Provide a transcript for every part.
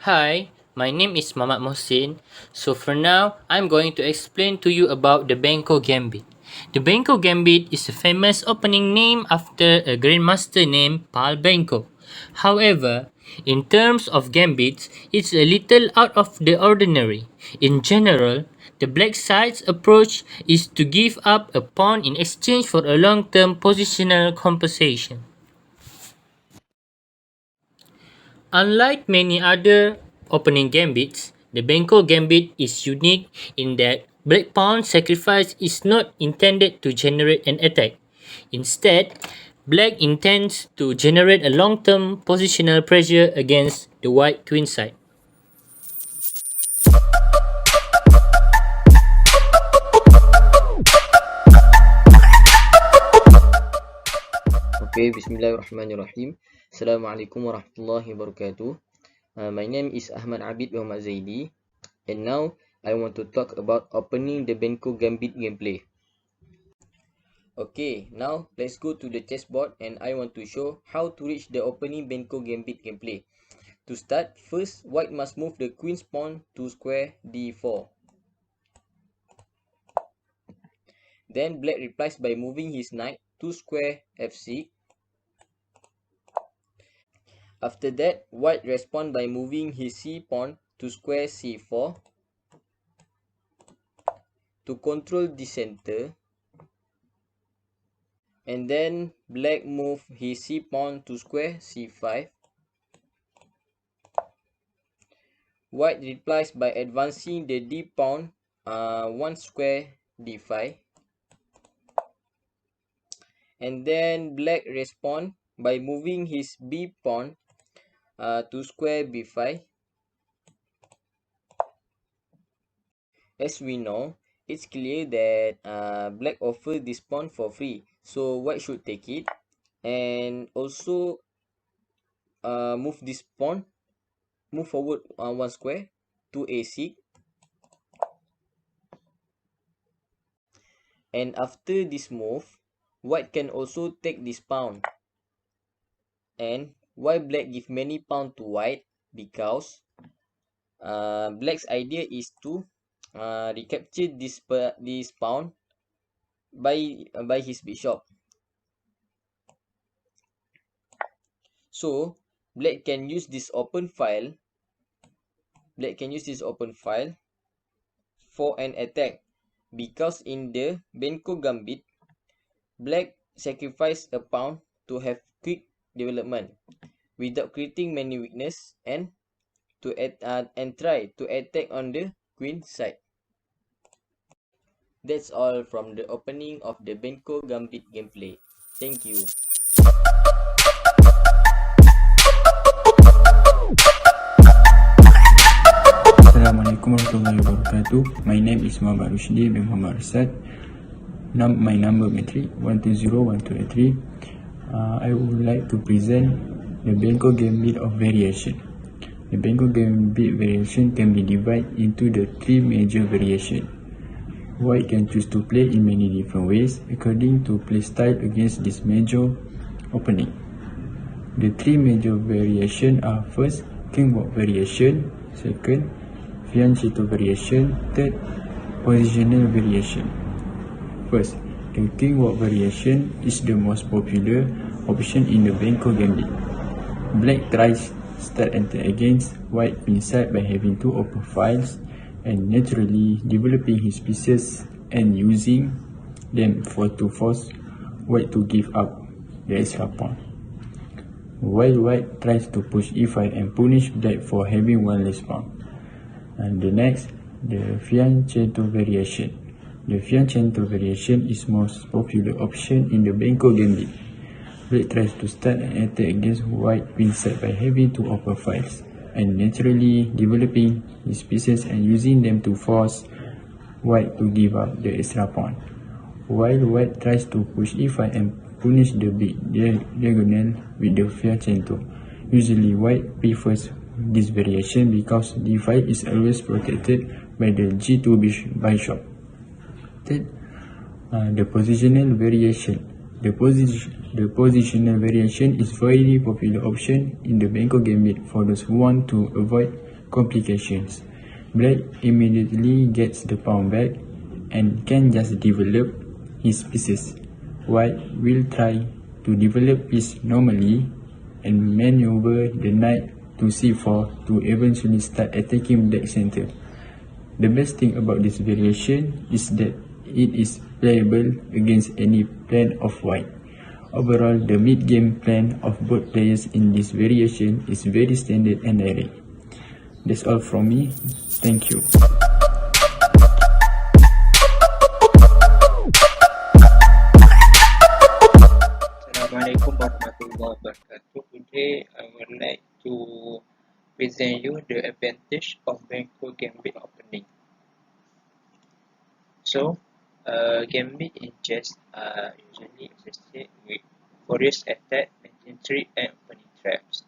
Hi, my name is Muhammad Mohsin. So for now, I'm going to explain to you about the Benko Gambit. The Benko Gambit is a famous opening name after a grandmaster named Pal Benko. However, in terms of gambits, it's a little out of the ordinary. In general, the black side's approach is to give up a pawn in exchange for a long-term positional compensation. Unlike many other opening gambits, the Benko gambit is unique in that black pawn sacrifice is not intended to generate an attack. Instead, black intends to generate a long-term positional pressure against the white queen side. Okay, Bismillahirrahmanirrahim. Assalamualaikum warahmatullahi wabarakatuh. My name is Ahmad Abid Muhammad Zaidi, and now I want to talk about opening the Benko Gambit gameplay. Okay, now let's go to the chessboard and I want to show how to reach the opening Benko Gambit gameplay. To start, first white must move the queen's pawn to square d4. Then black replies by moving his knight to square f6. After that, white responds by moving his c-pawn to square c4 to control the center, and then black move his c-pawn to square c5. White replies by advancing the d-pawn one square d5, and then black responds by moving his b-pawn to square b5. As we know, it's clear that black offers this pawn for free, so white should take it, and also move this pawn, move forward one square to a6, and after this move, white can also take this pawn. And why black give many pawn to white? Because black's idea is to recapture this pawn by his bishop. So black can use this open file. For an attack, because in the Benko Gambit, black sacrifice a pawn to have quick development without creating many weakness, and try to attack on the queen side. That's all from the opening of the Benko Gambit gameplay. Thank you. Assalamualaikum warahmatullahi wabarakatuh. My name is Muhammad Rushdi bin Muhammad Rasad. My number metric 120123. I would like to present the Benko Gambit of variation. The Benko Gambit variation can be divided into the three major variations. White can choose to play in many different ways according to play style against this major opening. The three major variations are: first, king walk variation; second, fianchetto variation; third, positional variation. First, the king walk variation is the most popular option in the Benko Gambit. Black tries start attack against white queen side by having two open files and naturally developing his pieces and using them to force white to give up the extra pawn, while white tries to push e5 and punish black for having one less pawn. And the next, the fianchetto variation. The fianchetto variation is most popular option in the Benko Gambit. Black tries to start an attack against white queen side by having two open files and naturally developing his pieces and using them to force white to give up the extra pawn, while white tries to push e5 and punish the big diagonal with the fianchetto. Usually white prefers this variation because d5 is always protected by the g2 bishop. Third, the positional variation. The positional variation is very popular option in the Benko Gambit for those who want to avoid complications. Black immediately gets the pawn back and can just develop his pieces. White will try to develop piece normally and maneuver the knight to c4 to eventually start attacking black center. The best thing about this variation is that it is playable against any plan of white. Overall, the mid-game plan of both players in this variation is very standard and direct. That's all from me. Thank you. Assalamualaikum warahmatullahi wabarakatuh. Today I would like to present you the advantage of Benko Gambit opening. So, Gambit in chess are usually associated with furious attack, entry, and opening traps.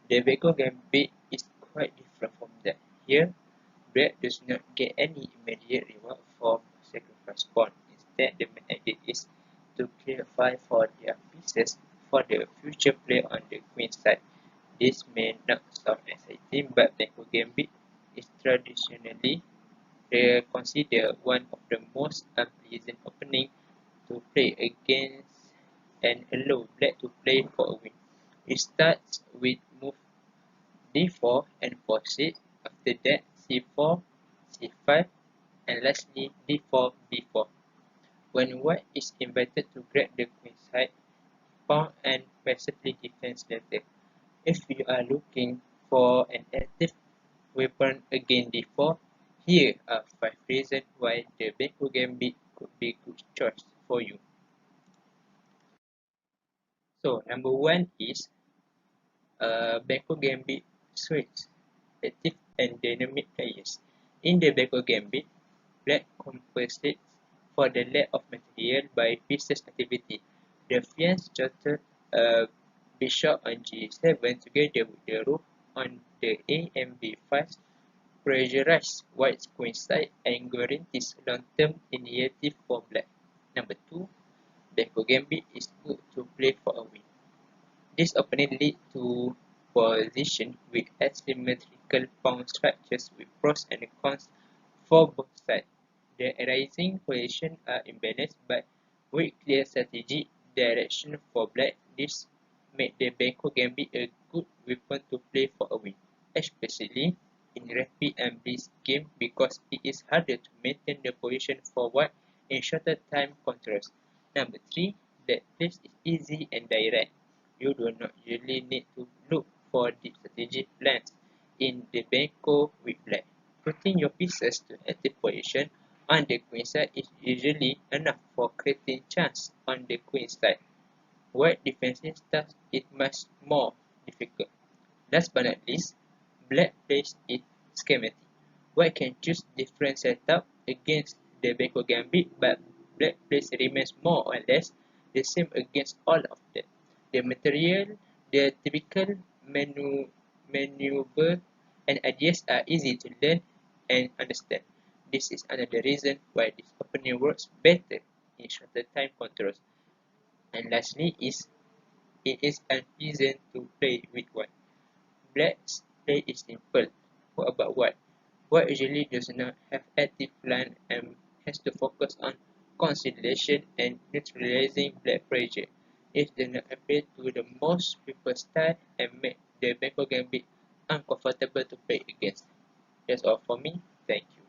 The Benko Gambit is quite different from that. Here, Black does not get any immediate reward for sacrifice pawn. Instead, the main idea is to clarify for their pieces for the future play on the queen side. This may not sound exciting, but Benko Gambit is traditionally considered one of the most unpleasant opening to play against and allow Black to play for a win. It starts with move d4 and force after that c4, c5, and lastly d4, b4. When white is invited to grab the queen side, pawn and passively defense later. If you are looking for an active weapon against d4, here are 5 reasons why the Benko Gambit could be a good choice for you. So, number 1 is Benko Gambit suits active and dynamic players. In the Benko Gambit, Black compensates for the lack of material by pieces activity. The fiancé jotted bishop on g7 together with the rook on the a and b5 pressurize white's queen side and guarantees long-term initiative for Black. Number 2, Benko Gambit is good to play for a win. This opening leads to position with asymmetrical pawn structures with pros and cons for both sides. The rising positions are imbalanced, but with clear strategic direction for Black, this made the Benko Gambit a good weapon to play for a win, especially in rapid and blitz game because it is harder to maintain the position for White in shorter time controls. Number 3, Black plays is easy and direct. You do not usually need to look for deep strategic plans in the Benko with Black. Putting your pieces to active position on the queen side is usually enough for creating chance on the queen side. White defensive stuff is much more difficult. Last but not least, Black plays it schematic. White can choose different setup against the Benko Gambit, but Black plays remains more or less the same against all of them. The material, the typical maneuver, and ideas are easy to learn and understand. This is another reason why this opening works better in shorter time controls. And lastly it is unpleasant to play with white. Black's play is simple. What about white? White usually does not have active plan and has to focus on conciliation and neutralizing black pressure. It does not appeal to the most people's style and make the Benko Gambit uncomfortable to play against. That's all for me. Thank you.